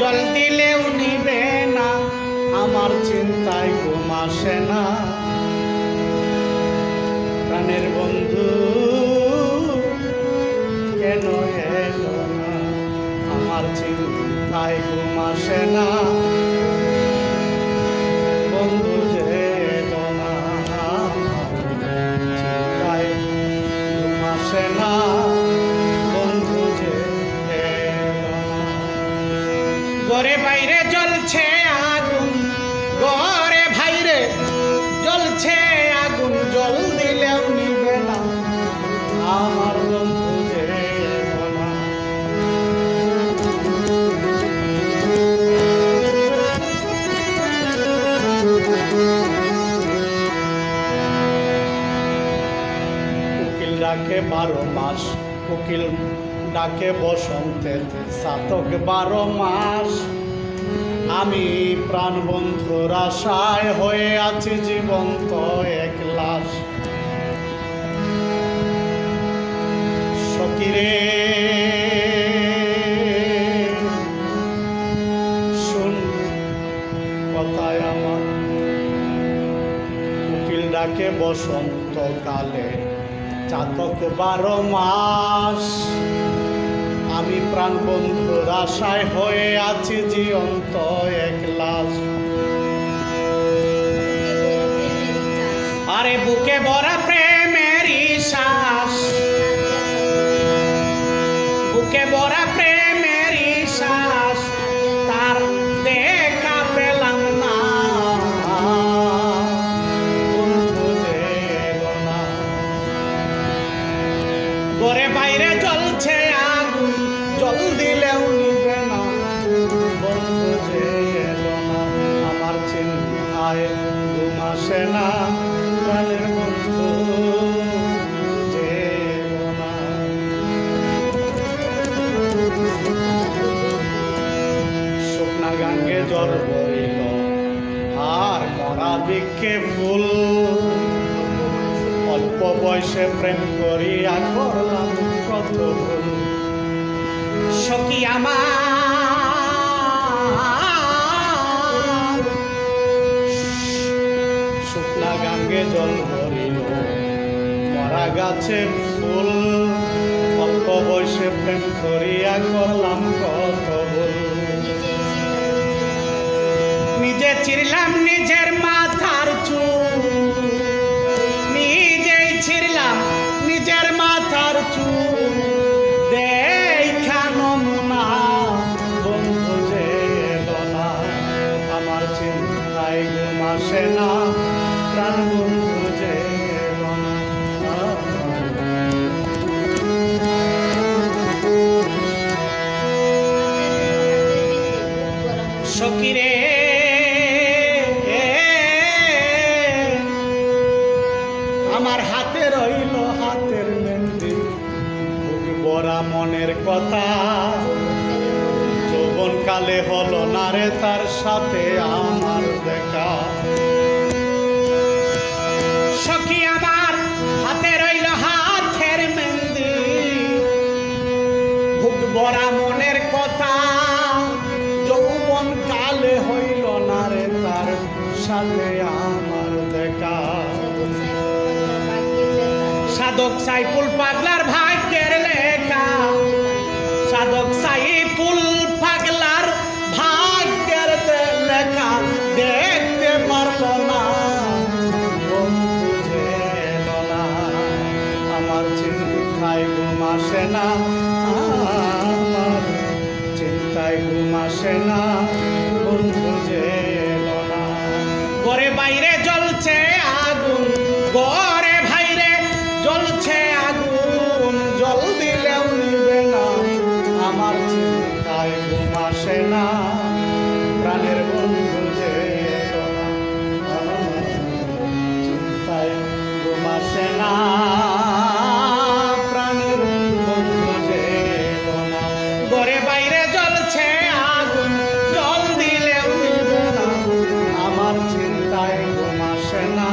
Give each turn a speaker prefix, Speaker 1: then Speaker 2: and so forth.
Speaker 1: জল দিলেও নিবে না, আমার চিন্তায় ঘুম আসে না। প্রাণের বন্ধু কেন এলো না, আমার চিন্তায় ঘুম আসে না। বন্ধু যে এলো না, চিন্তায় ঘুম আসে না। বন্ধু যে এলো না। ঘরে বাইরে জ্বলছে আগুন, ঘরে বাইরে জ্বলছে আগুন, জল দিলেও নিবে না, আমার বন্ধু যে এলো না। কোকিল ডাকে 12 মাস, কোকিল ডাকে বসন্তের চাতক 12 মাস। আমি প্রাণ বন্ধুর আশায় হয়ে আছি জীবন্ত এক লাশ। সখীরে শুন কথায় আমার, কোকিল ডাকে বসন্ত কালে চাতক 12 মাস। আমি প্রাণ বন্ধুর আশায় হয়ে আছি জীবন্ত এক লাশ। আরে বুকে ভরা প্রেমের শ্বাস, বুকে ভরা প্রেমের শ্বাস, তার দেখা পেলাম না, বন্ধু যে এলো না। ঘরে বাইরে জ্বলছে আগুন, জল দিলেও নিবে না, বন্ধু যে এলো না, আমার চিন্তায় ঘুম আসে না। প্রাণের বন্ধু যে এলো না। শুকনা গাঙ্গে জল বইল, আর মরা বৃক্ষে ফুল। অল্প বয়সে প্রেম করিয়া করলাম কত ভুল। সখী আমার শুকনা গাঙ্গে জল ভরিল, মরা গাছে ফুল। অল্প বয়সে প্রেম করিয়া করলাম কত ভুল। নিজে চিরলাম নিজের মাথার চুল, নিজেই ছিড়লাম নিজের মাথার চুল। দেখা নমুনা, বন্ধু যে এলো না, আমার চিন্তায় ঘুম আসে না। প্রাণ বন্ধু যে এলো না। সখীরে আমার হাতে রইল হাতের মেহেন্দি, বুক ভরা মনের কথা। যৌবন কালে হলো না রে তার সাথে আমার দেখা। সখী আমার হাতে রইল হাতের মেহেন্দি, বুক ভরা মনের কথা। যৌবন কালে হইল না রে তার সাথে আমার দেখা। সাধক সাইফুল পাগলার ভাগ্যের লেখা, সাধক সাইফুল পাগলার ভাগ্যের লেখা। দেখতে পারলো না, বন্ধু যে এলো না, আমার চিন্তায় ঘুম আসে না, আমার চিন্তায় ঘুম আসে না। বন্ধু যে এলো না। ঘরে বাইরে জ্বলছে আগুন, ঘরে বাইরে জ্বলছে আগুন, জল দিলেও নিবে না, আমার চিন্তায় ঘুম আসে না। প্রাণের বন্ধু যে এলো না, আমার চিন্তায় ঘুম আসে না। প্রাণের বন্ধু যে এলো না। ঘরে বাইরে জ্বলছে আগুন, জল দিলেও নিবে না, আমার চিন্তায় ঘুম আসে না।